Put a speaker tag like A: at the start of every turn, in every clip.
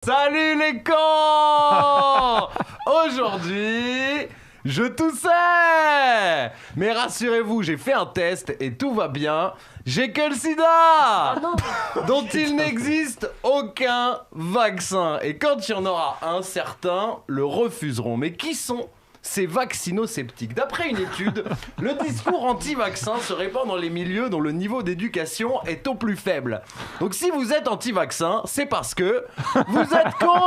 A: Salut les cons! Aujourd'hui, je toussais! Mais rassurez-vous, j'ai fait un test et tout va bien. J'ai que le sida! Dont il n'existe aucun vaccin. Et quand il y en aura un, certains le refuseront. Mais qui sont ces vaccino-sceptiques? D'après une étude, le discours anti-vaccin se répand dans les milieux dont le niveau d'éducation est au plus faible. Donc si vous êtes anti-vaccin, c'est parce que vous êtes con.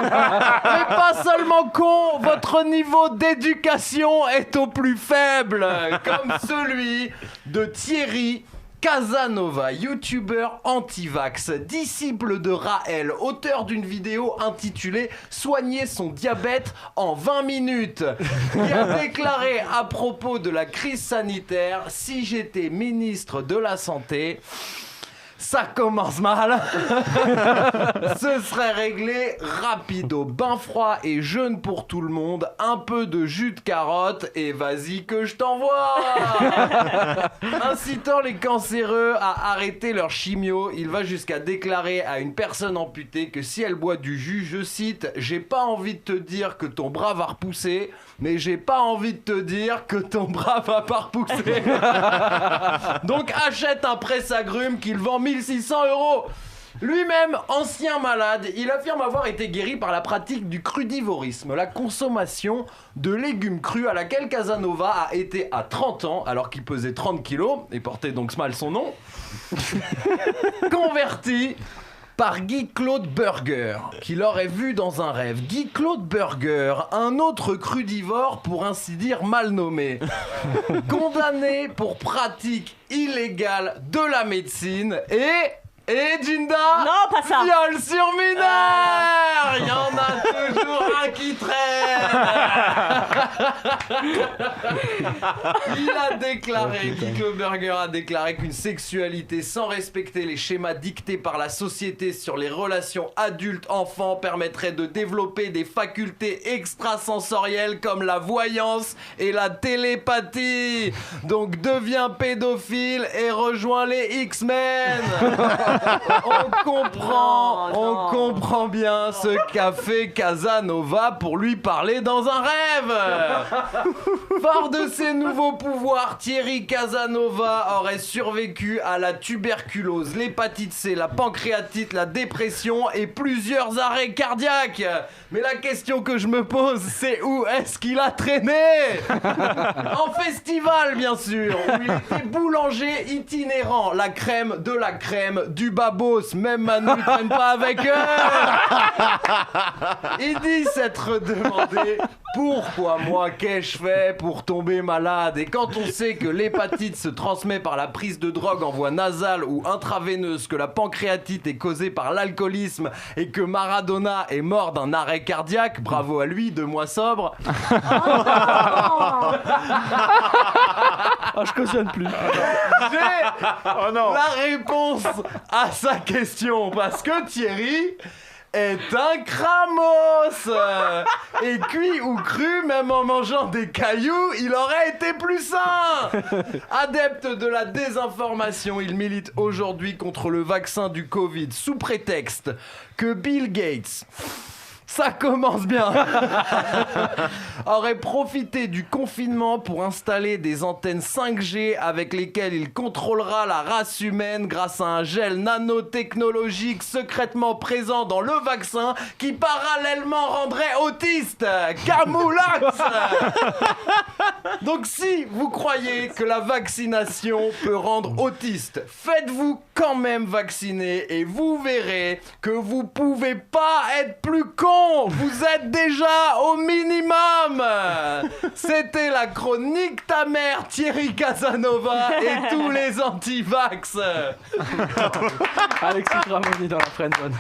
A: Mais pas seulement con, votre niveau d'éducation est au plus faible. Comme celui de Thierry Casanova, youtubeur anti-vax, disciple de Raël, auteur d'une vidéo intitulée « Soigner son diabète en 20 minutes », qui a déclaré à propos de la crise sanitaire « Si j'étais ministre de la Santé », ça commence mal. Ce serait réglé rapido. Bain froid et jeûne pour tout le monde. Un peu de jus de carotte et vas-y que je t'envoie. Incitant les cancéreux à arrêter leur chimio, il va jusqu'à déclarer à une personne amputée que si elle boit du jus, je cite, « J'ai pas envie de te dire que ton bras va repousser, mais j'ai pas envie de te dire que ton bras va pas repousser. » Donc achète un presse-agrumes qu'il vend 1600 €. Lui-même, ancien malade, il affirme avoir été guéri par la pratique du crudivorisme, la consommation de légumes crus à laquelle Casanova a été à 30 ans, alors qu'il pesait 30 kilos, et portait donc mal son nom, converti par Guy-Claude Burger, qui l'aurait vu dans un rêve. Guy-Claude Burger, un autre crudivore pour ainsi dire mal nommé, condamné pour pratique illégale de la médecine et Jinda,
B: non, pas ça.
A: Viol sur mineur. Il y en a toujours un qui traîne. Il a déclaré, Guy-Claude Burger a déclaré qu'une sexualité sans respecter les schémas dictés par la société sur les relations adultes-enfants permettrait de développer des facultés extrasensorielles comme la voyance et la télépathie. Donc deviens pédophile et rejoins les X-Men. On comprend bien ce qu'a fait Casanova pour lui parler dans un rêve. Fort de ses nouveaux pouvoirs, Thierry Casanova aurait survécu à la tuberculose, l'hépatite C, la pancréatite, la dépression et plusieurs arrêts cardiaques. Mais la question que je me pose, c'est où est-ce qu'il a traîné? En festival, bien sûr, où il était boulanger itinérant, la crème de la crème, du babos, même Manu ne traîne pas avec eux. Il dit s'être demandé pourquoi moi, qu'ai-je fait pour tomber malade? Et quand on sait que l'hépatite se transmet par la prise de drogue en voie nasale ou intraveineuse, que la pancréatite est causée par l'alcoolisme et que Maradona est mort d'un arrêt cardiaque, bravo à lui, 2 mois sobre.
C: Je cautionne plus.
A: J'ai la réponse à sa question, parce que Thierry est un cramos. Et cuit ou cru, même en mangeant des cailloux, il aurait été plus sain. Adepte de la désinformation, il milite aujourd'hui contre le vaccin du Covid sous prétexte que Bill Gates, ça commence bien, aurait profité du confinement pour installer des antennes 5G avec lesquelles il contrôlera la race humaine grâce à un gel nanotechnologique secrètement présent dans le vaccin qui parallèlement rendrait autiste. Camoulax. Donc si vous croyez que la vaccination peut rendre autiste, faites-vous quand même vacciner et vous verrez que vous pouvez pas être plus con. Vous êtes déjà au minimum. C'était la chronique ta mère, Thierry Casanova et tous les anti-vax.
C: Alexis Ramoni dans la friendzone.